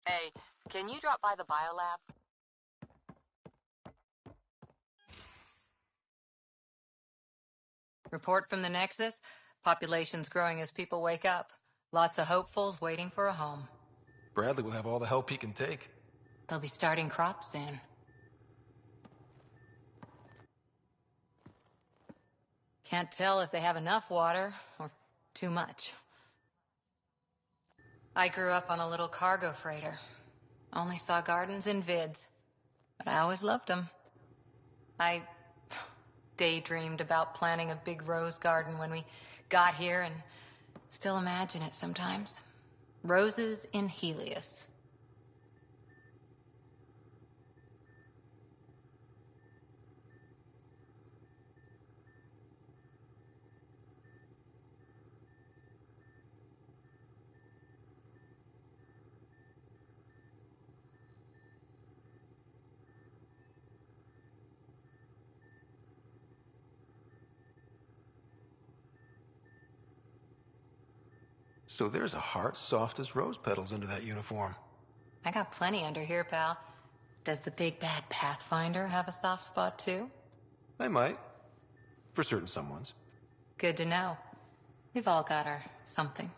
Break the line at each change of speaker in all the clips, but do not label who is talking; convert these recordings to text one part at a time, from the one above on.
Hey, can you drop by the biolab?
Report from the Nexus. Population's growing as people wake up. Lots of hopefuls waiting for a home.
Bradley will have all the help he can take.
They'll be starting crops soon. Can't tell if they have enough water or too much. I grew up on a little cargo freighter. Only saw gardens in vids, but I always loved them. I daydreamed about planting a big rose garden when we got here and still imagine it sometimes. Roses in Helios.
So there's a heart soft as rose petals under that uniform.
I got plenty under here, pal. Does the big bad Pathfinder have a soft spot too?
I might. For certain someones.
Good to know. We've all got our something.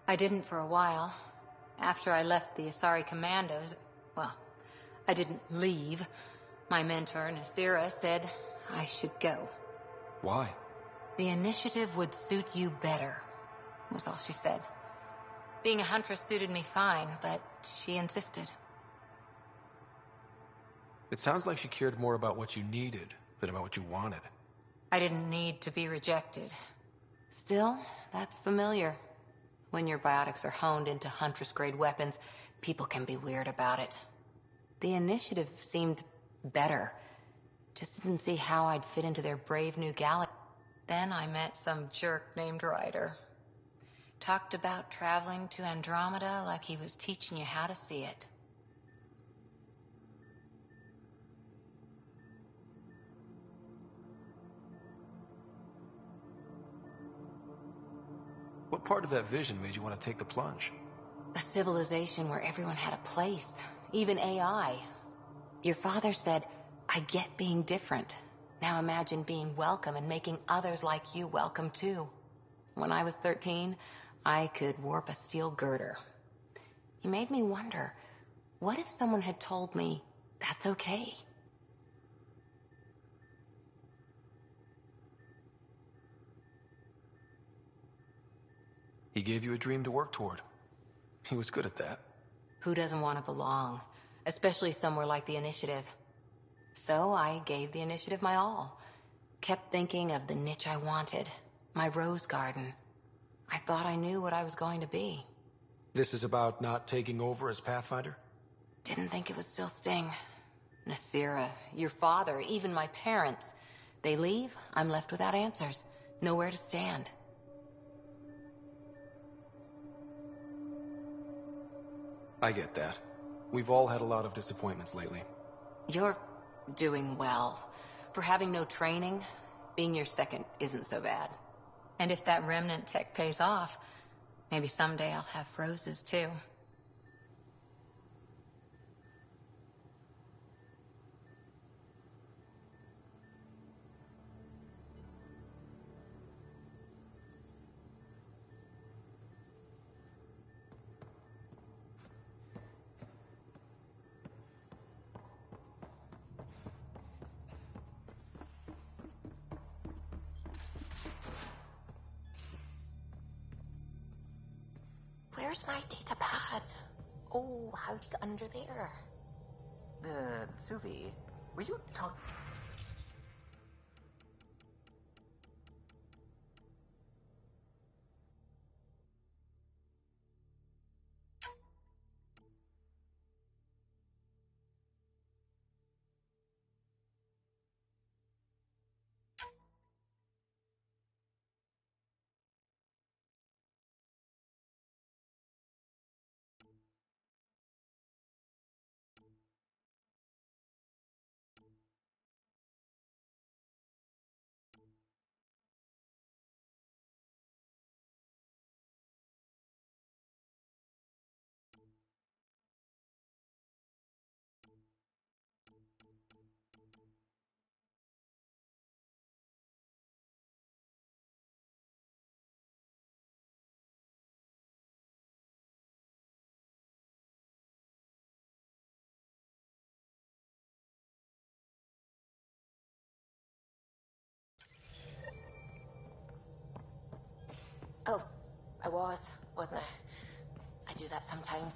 I didn't for a while. After I left the Asari Commandos, well, I didn't leave. My mentor, Nasira, said I should go.
Why?
The initiative would suit you better, was all she said. Being a huntress suited me fine, but she insisted.
It sounds like she cared more about what you needed than about what you wanted.
I didn't need to be rejected. Still, that's familiar. When your biotics are honed into huntress-grade weapons, people can be weird about it. The initiative seemed better. Just didn't see how I'd fit into their brave new galaxy. Then I met some jerk named Ryder. Talked about traveling to Andromeda like he was teaching you how to see it.
What part of that vision made you want to take the plunge?
A civilization where everyone had a place, even AI. Your father said, I get being different. Now imagine being welcome and making others like you welcome too. When I was 13, I could warp a steel girder. He made me wonder, what if someone had told me that's okay?
He gave you a dream to work toward. He was good at that.
Who doesn't want to belong? Especially somewhere like the Initiative. So I gave the Initiative my all. Kept thinking of the niche I wanted. My rose garden. I thought I knew what I was going to be.
This is about not taking over as Pathfinder?
Didn't think it would still sting. Nasira, your father, even my parents. They leave, I'm left without answers. Nowhere to stand.
I get that. We've all had a lot of disappointments lately.
You're Doing well. For having no training, being your second isn't so bad. And if that remnant tech pays off, maybe someday I'll have roses too. Where's my data pad? Oh, how'd you get under there?
Suvi, were you talking?
Oh, wasn't I? I do that sometimes.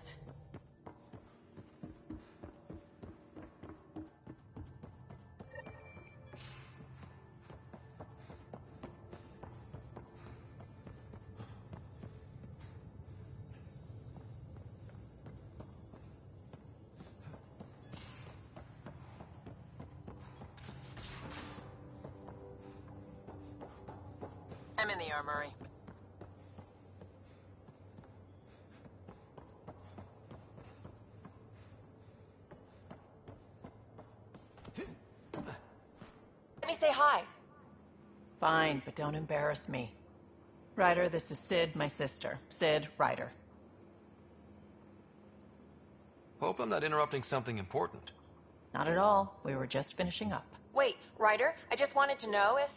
I'm in the armory.
Let me say hi.
Fine, but don't embarrass me. Ryder, this is Sid, my sister. Sid, Ryder.
Hope I'm not interrupting something important.
Not at all. We were just finishing up.
Wait, Ryder, I just wanted to know if...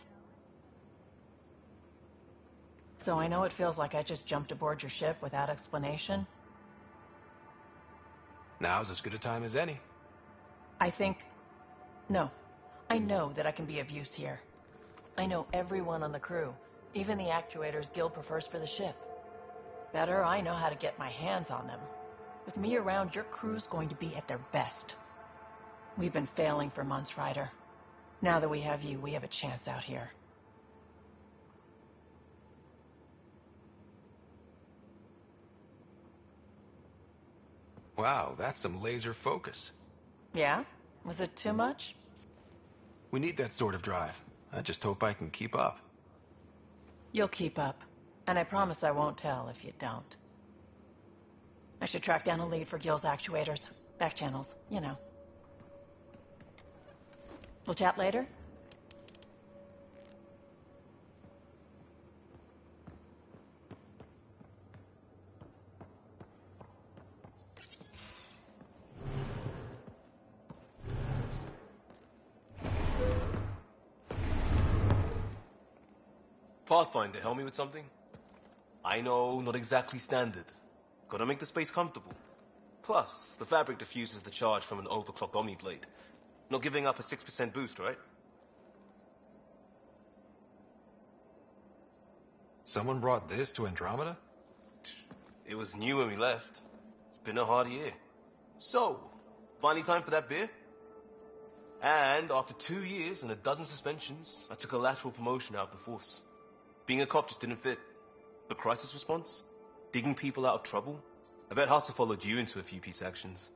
So I know it feels like I just jumped aboard your ship without explanation.
Now's as good a time as any.
I think... No. I know that I can be of use here. I know everyone on the crew, even the actuators Gil prefers for the ship. Better, I know how to get my hands on them. With me around, your crew's going to be at their best. We've been failing for months, Ryder. Now that we have you, we have a chance out here.
Wow, that's some laser focus.
Yeah? Was it too much?
We need that sort of drive. I just hope I can keep up.
You'll keep up. And I promise I won't tell if you don't. I should track down a lead for Gil's actuators. Back channels, you know. We'll chat later?
Pathfinder, help me with something? I know, not exactly standard. Gotta make the space comfortable. Plus, the fabric diffuses the charge from an overclocked Omni blade. Not giving up a 6% boost, right?
Someone brought this to Andromeda?
It was new when we left. It's been a hard year. So, finally time for that beer? And after 2 years and a dozen suspensions, I took a lateral promotion out of the force. Being a cop just didn't fit. But crisis response? Digging people out of trouble? I bet Hustle followed you into a few peace actions.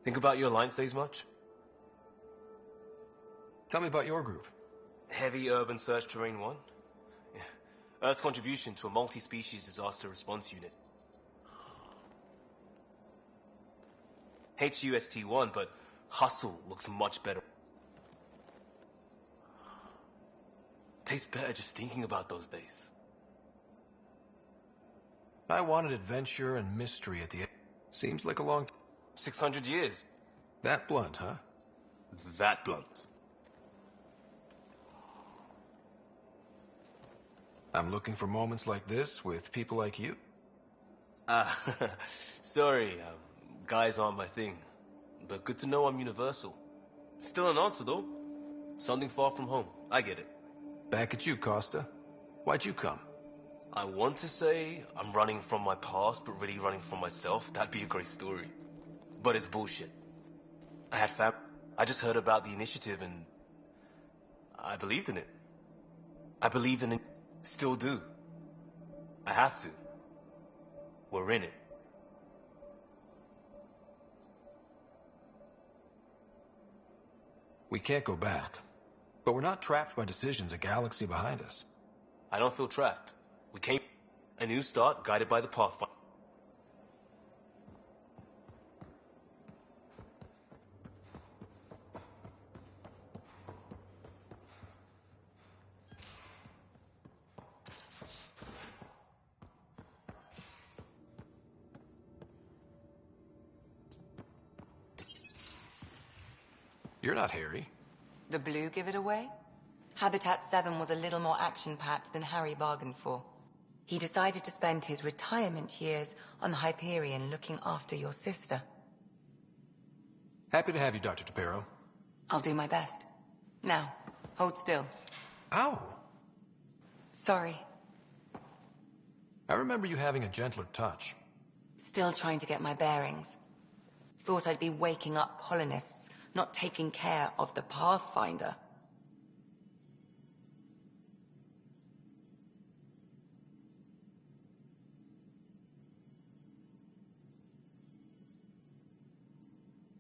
Think about your Alliance days much?
Tell me about your group.
Heavy Urban Search Terrain 1? Yeah. Earth's contribution to a multi-species disaster response unit. HUST-1, but Hustle looks much better. Tastes better just thinking about those days.
I wanted adventure and mystery at the end. Seems like a long
600 years.
That blunt, huh?
That blunt.
I'm looking for moments like this with people like you.
Ah, sorry, guys aren't my thing. But good to know I'm universal. Still an answer, though. Something far from home. I get it.
Back at you, Costa. Why'd you come?
I want to say I'm running from my past, but really running from myself. That'd be a great story. But it's bullshit. I had I just heard about the initiative and I believed in it. I believed in it. Still do. I have to. We're in it.
We can't go back. But we're not trapped by decisions a galaxy behind us.
I don't feel trapped. We came a new start guided by the Pathfinder.
You're not Harry.
The blue give it away? Habitat 7 was a little more action-packed than Harry bargained for. He decided to spend his retirement years on the Hyperion looking after your sister.
Happy to have you, Dr. Tapero.
I'll do my best. Now, hold still.
Ow!
Sorry.
I remember you having a gentler touch.
Still trying to get my bearings. Thought I'd be waking up colonists, not taking care of the Pathfinder.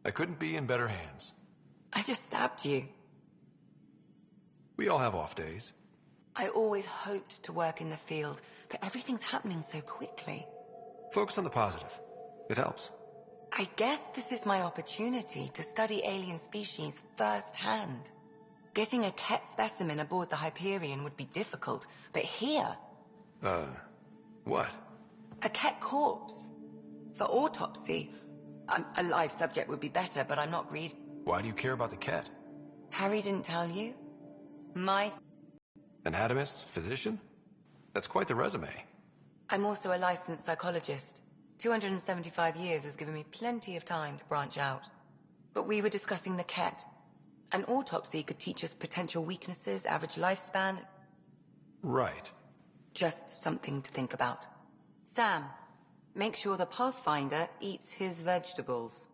I couldn't be in better hands.
I just stabbed you.
We all have off days.
I always hoped to work in the field, but everything's happening so quickly.
Focus on the positive. It helps.
I guess this is my opportunity to study alien species firsthand. Getting a Ket specimen aboard the Hyperion would be difficult, but here...
What?
A Ket corpse. For autopsy. A live subject would be better, but I'm not greedy.
Why do you care about the cat?
Harry didn't tell you?
Anatomist? Physician? That's quite the resume.
I'm also a licensed psychologist. 275 years has given me plenty of time to branch out. But we were discussing the Ket. An autopsy could teach us potential weaknesses, average lifespan.
Right.
Just something to think about. Sam, make sure the Pathfinder eats his vegetables.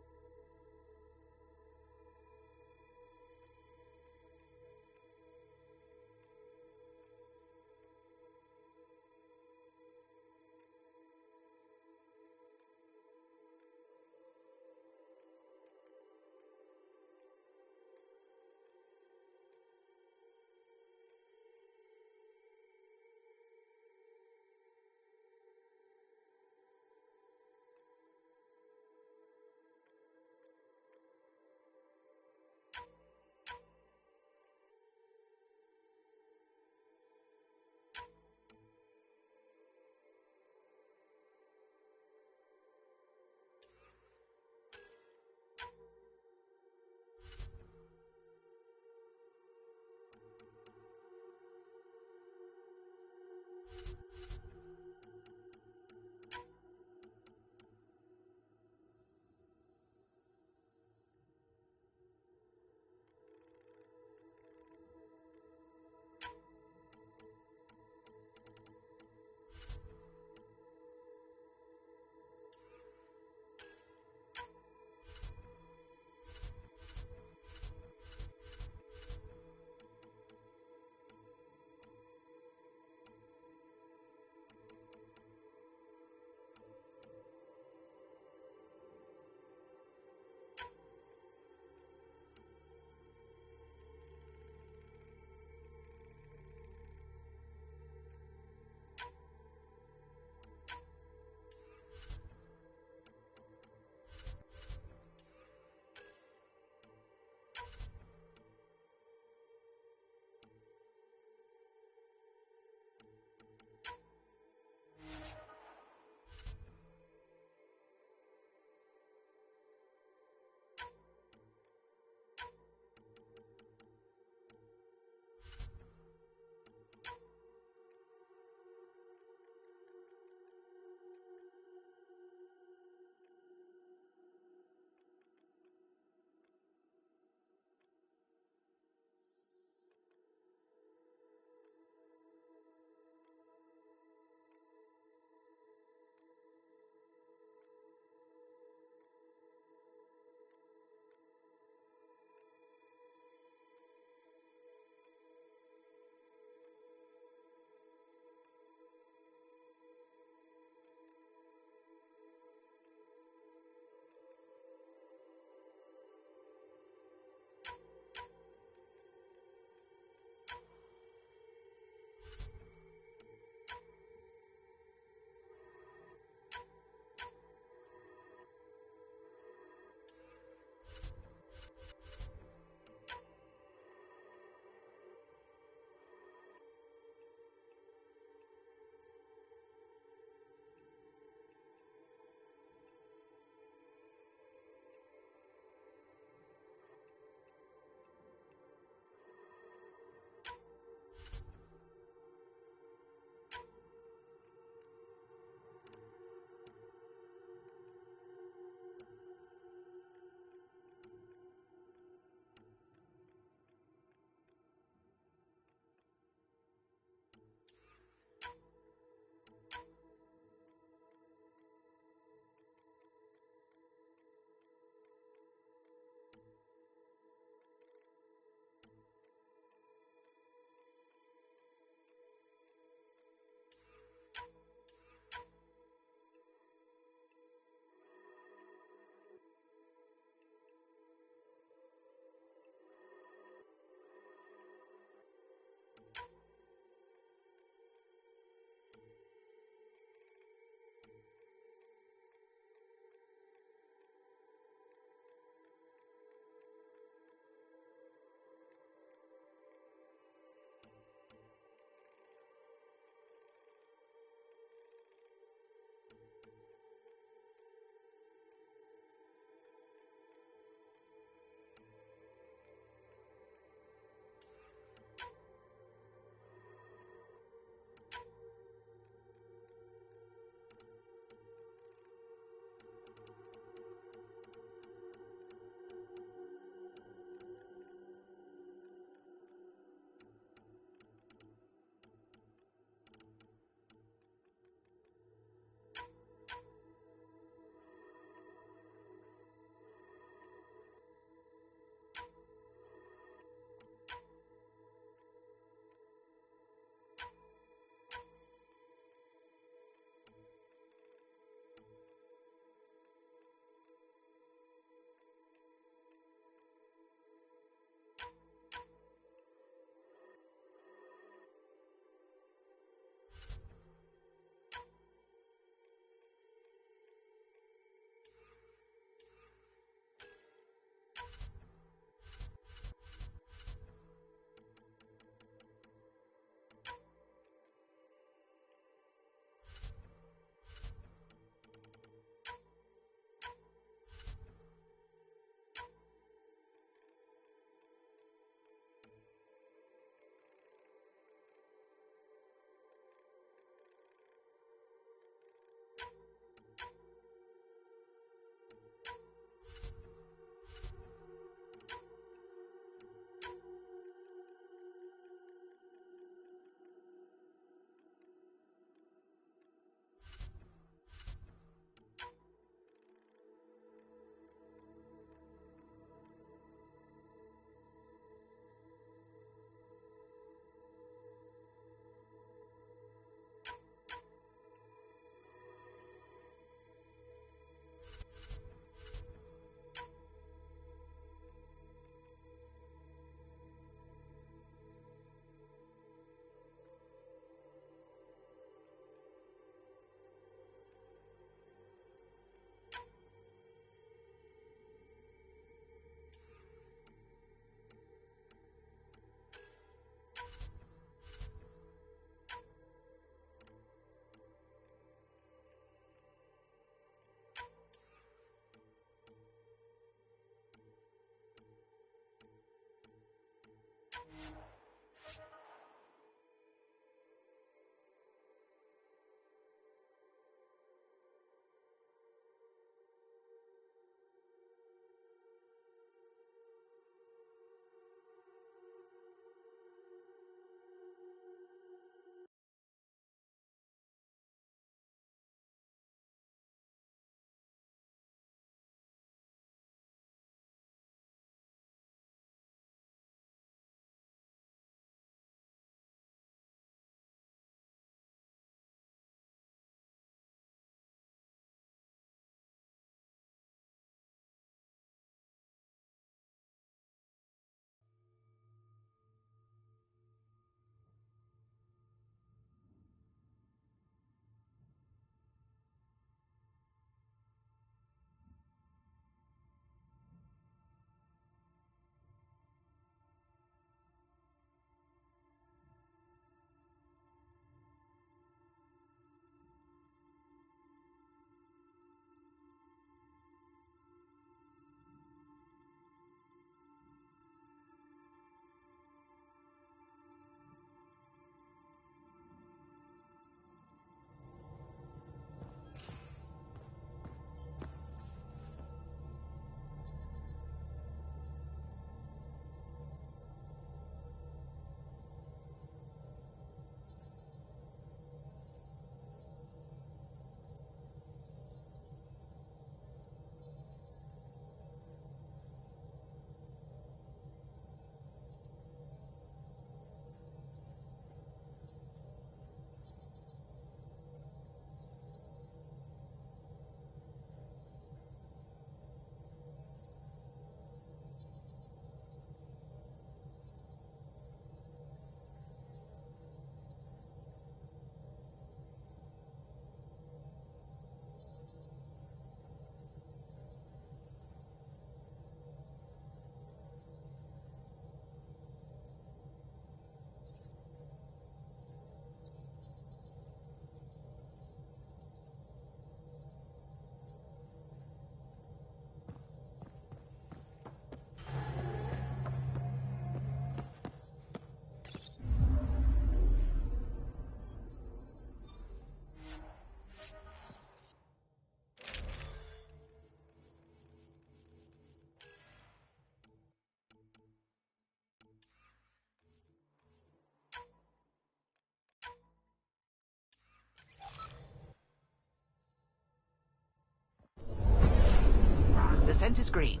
screen.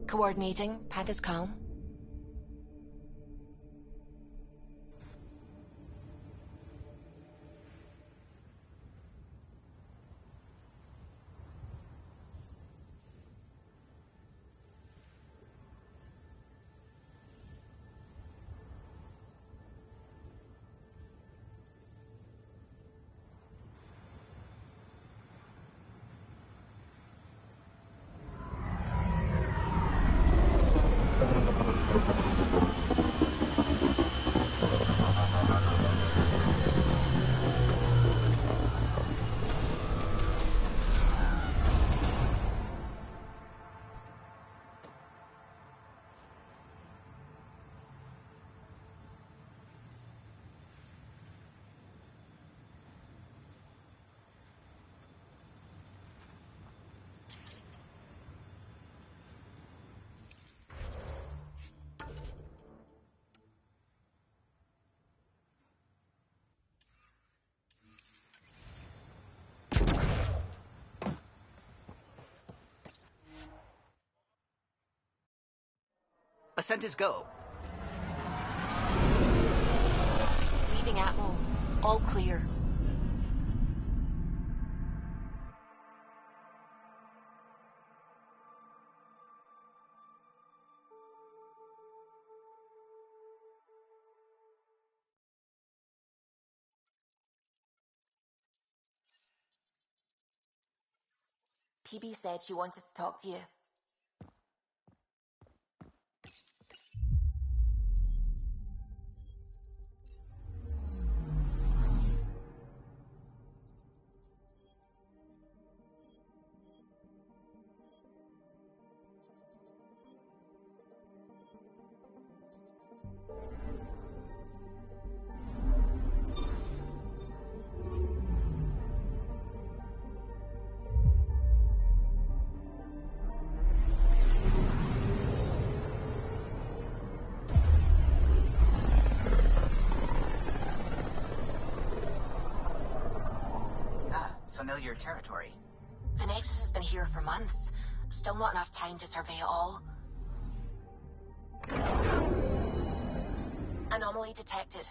Coordinating. Path is calm.
Ascent is go.
Leaving Atmo. All clear. PB said she wanted to talk to you.
Familiar territory.
The Nexus has been here for months. Still not enough time to survey it all. Anomaly detected.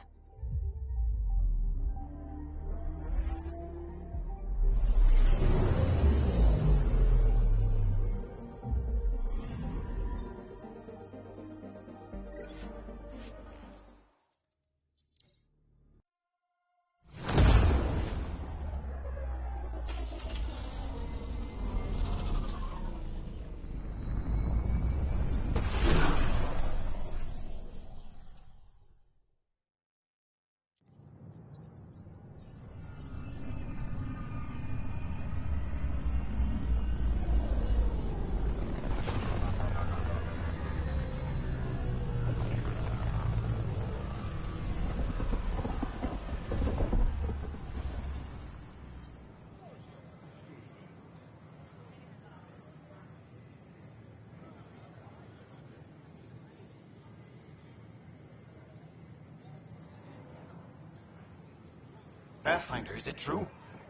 Pathfinder, is it true?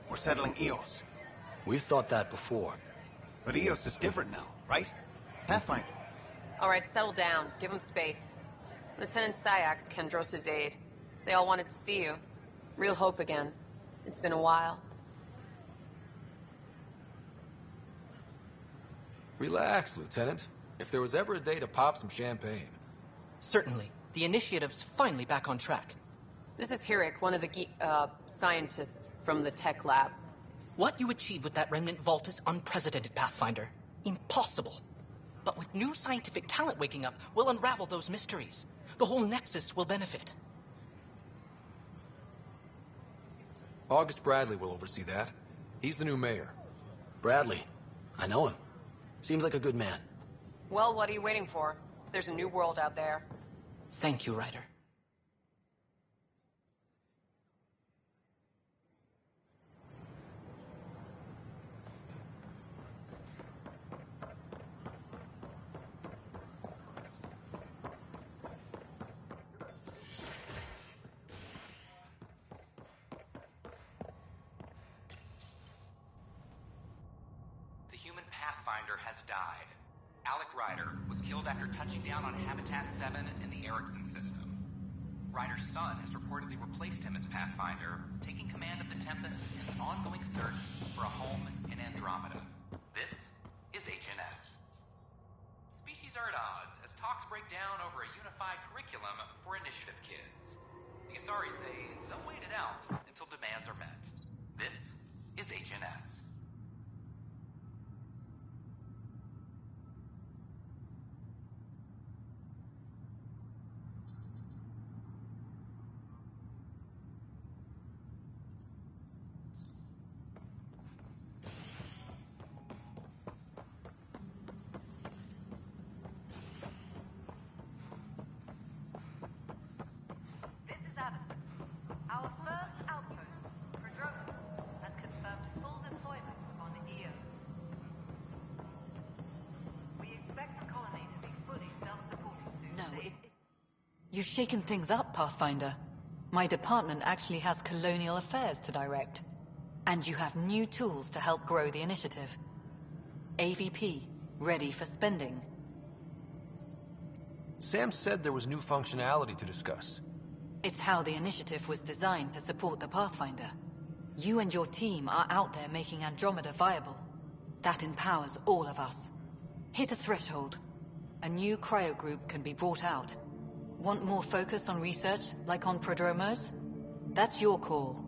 We're settling Eos.
We've thought that before.
But Eos is different now, right? Pathfinder.
All right, settle down. Give him space. Lieutenant Syax, Kendros' aide. They all wanted to see you. Real hope again. It's been a while.
Relax, Lieutenant. If there was ever a day to pop some champagne.
Certainly. The initiative's finally back on track.
This is Hirik, one of the scientists from the tech lab.
What you achieved with that remnant vault is unprecedented, Pathfinder. Impossible. But with new scientific talent waking up, we'll unravel those mysteries. The whole Nexus will benefit.
August Bradley will oversee that. He's the new mayor.
Bradley. I know him. Seems like a good man.
Well, what are you waiting for? There's a new world out there.
Thank you, Ryder.
Pathfinder has died. Alec Ryder was killed after touching down on Habitat 7 in the Erickson system. Ryder's son has reportedly replaced him as Pathfinder, taking command of the Tempest in the ongoing search for a home in Andromeda. This is HNS. Species are at odds as talks break down over a unified curriculum for initiative kids. The Asari say they'll wait it out until demands are met. This is HNS.
Our first outpost, Andromeda, has confirmed full deployment on Io. We expect the colony to be fully self-supporting soon.
No, You've shaken things up, Pathfinder. My department actually has colonial affairs to direct. And you have new tools to help grow the initiative. AVP, ready for spending.
Sam said there was new functionality to discuss.
It's how the initiative was designed to support the Pathfinder. You and your team are out there making Andromeda viable. That empowers all of us. Hit a threshold. A new cryo group can be brought out. Want more focus on research, like on prodromos? That's your call.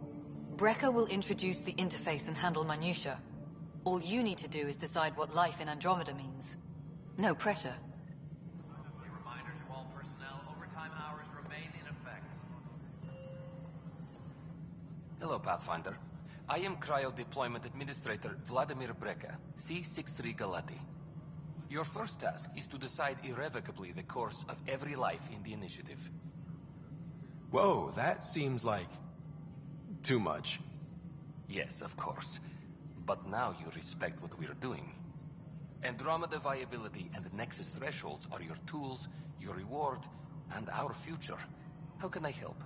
Brecker will introduce the interface and handle minutiae. All you need to do is decide what life in Andromeda means. No pressure.
A reminder to all personnel, overtime hours remain in effect.
Hello, Pathfinder. I am Cryo Deployment Administrator Vladimir Breca, C-63 Galati. Your first task is to decide irrevocably the course of every life in the initiative.
Whoa, that seems like... too much.
Yes, of course. But now you respect what we're doing. Andromeda viability and the Nexus thresholds are your tools, your reward, and our future. How can I help?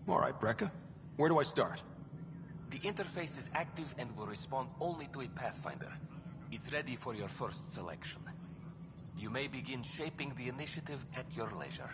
All right, Brekka. Where do I start?
The interface is active and will respond only to a Pathfinder. It's ready for your first selection. You may begin shaping the initiative at your leisure.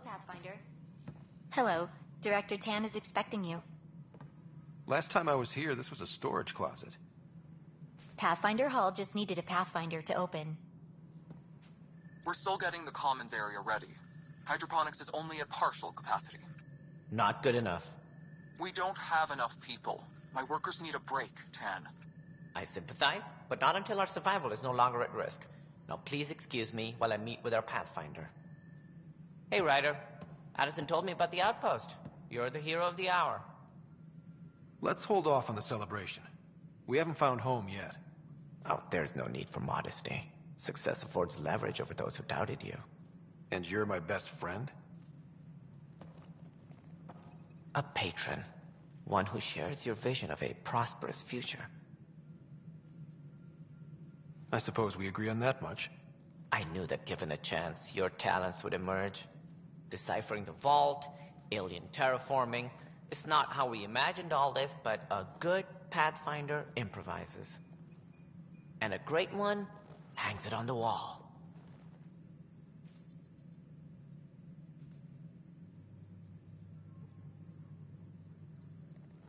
Hello, Pathfinder. Hello. Director Tan is expecting you.
Last time I was here, this was a storage closet.
Pathfinder Hall just needed a Pathfinder to open.
We're still getting the commons area ready. Hydroponics is only at partial capacity.
Not good enough.
We don't have enough people. My workers need a break, Tan.
I sympathize, but not until our survival is no longer at risk. Now please excuse me while I meet with our Pathfinder. Hey, Ryder. Addison told me about the outpost. You're the hero of the hour.
Let's hold off on the celebration. We haven't found home yet.
Oh, there's no need for modesty. Success affords leverage over those who doubted you.
And you're my best friend?
A patron. One who shares your vision of a prosperous future.
I suppose we agree on that much.
I knew that given a chance, your talents would emerge. Deciphering the vault, alien terraforming. It's not how we imagined all this, but a good Pathfinder improvises. And a great one hangs it on the wall.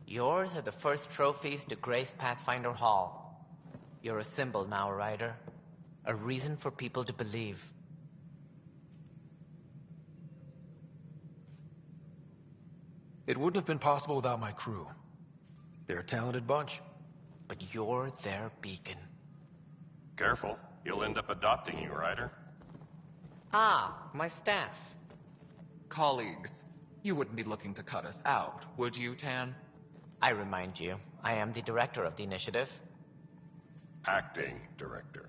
Yours are the first trophies to grace Pathfinder Hall. You're a symbol now, Ryder. A reason for people to believe.
It wouldn't have been possible without my crew. They're a talented bunch.
But you're their beacon.
Careful. He'll end up adopting you, Ryder.
Ah, my staff.
Colleagues, you wouldn't be looking to cut us out, would you, Tan?
I remind you, I am the director of the initiative.
Acting director.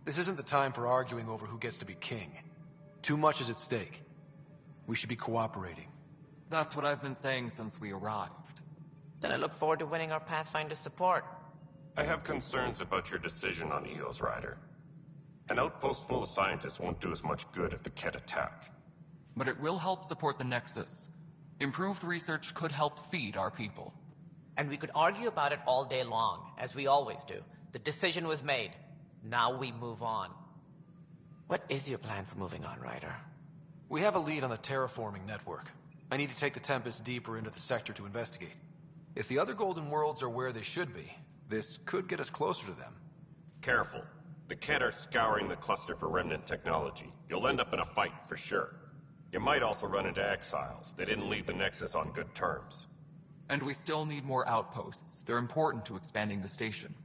This isn't the time for arguing over who gets to be king. Too much is at stake. We should be cooperating.
That's what I've been saying since we arrived.
Then I look forward to winning our Pathfinder support.
I have concerns about your decision on Eos, Ryder. An outpost full of scientists won't do as much good if the Kett attack.
But it will help support the Nexus. Improved research could help feed our people.
And we could argue about it all day long, as we always do. The decision was made. Now we move on. What is your plan for moving on, Ryder?
We have a lead on the terraforming network. I need to take the Tempest deeper into the sector to investigate. If the other Golden Worlds are where they should be, this could get us closer to them.
Careful. The Kett are scouring the cluster for remnant technology. You'll end up in a fight for sure. You might also run into exiles. They didn't leave the Nexus on good terms.
And we still need more outposts. They're important to expanding the station.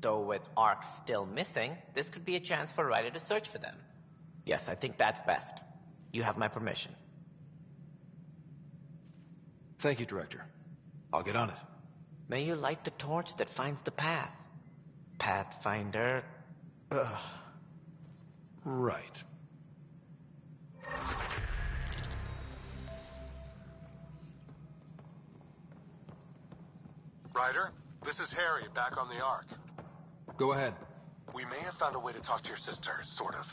Though with Ark still missing, this could be a chance for Ryder to search for them. Yes, I think that's best. You have my permission.
Thank you, Director. I'll get on it.
May you light the torch that finds the path. Pathfinder. Ugh.
Right.
Ryder, this is Harry, back on the Ark.
Go ahead.
We may have found a way to talk to your sister, sort of.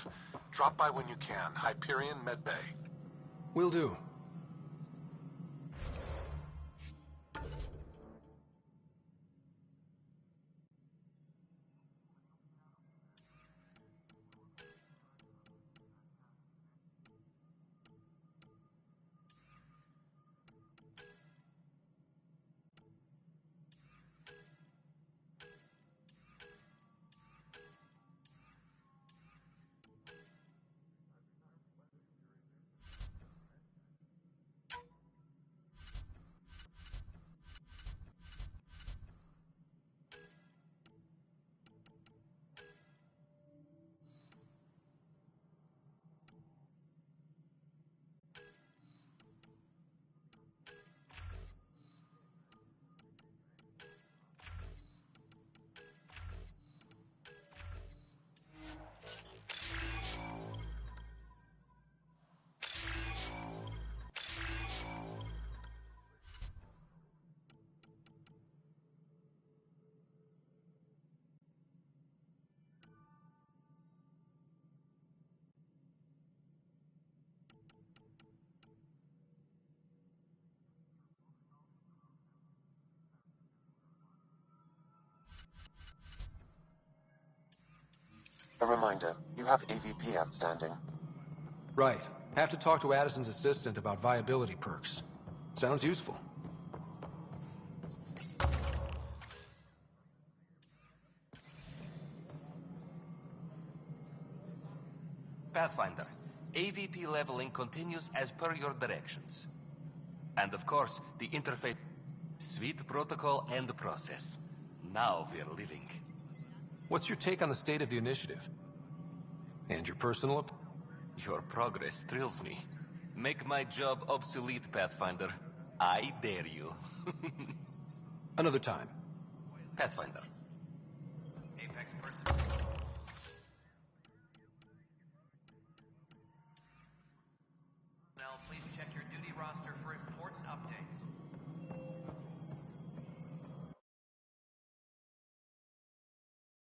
Drop by when you can. Hyperion Med Bay.
Will do.
A reminder, you have AVP outstanding.
Right. Have to talk to Addison's assistant about viability perks. Sounds useful.
Pathfinder, AVP leveling continues as per your directions. And of course, the interface... Sweet protocol and process. Now we're living.
What's your take on the state of the initiative? And your personal
Your progress thrills me. Make my job obsolete, Pathfinder. I dare you.
Another time.
Pathfinder,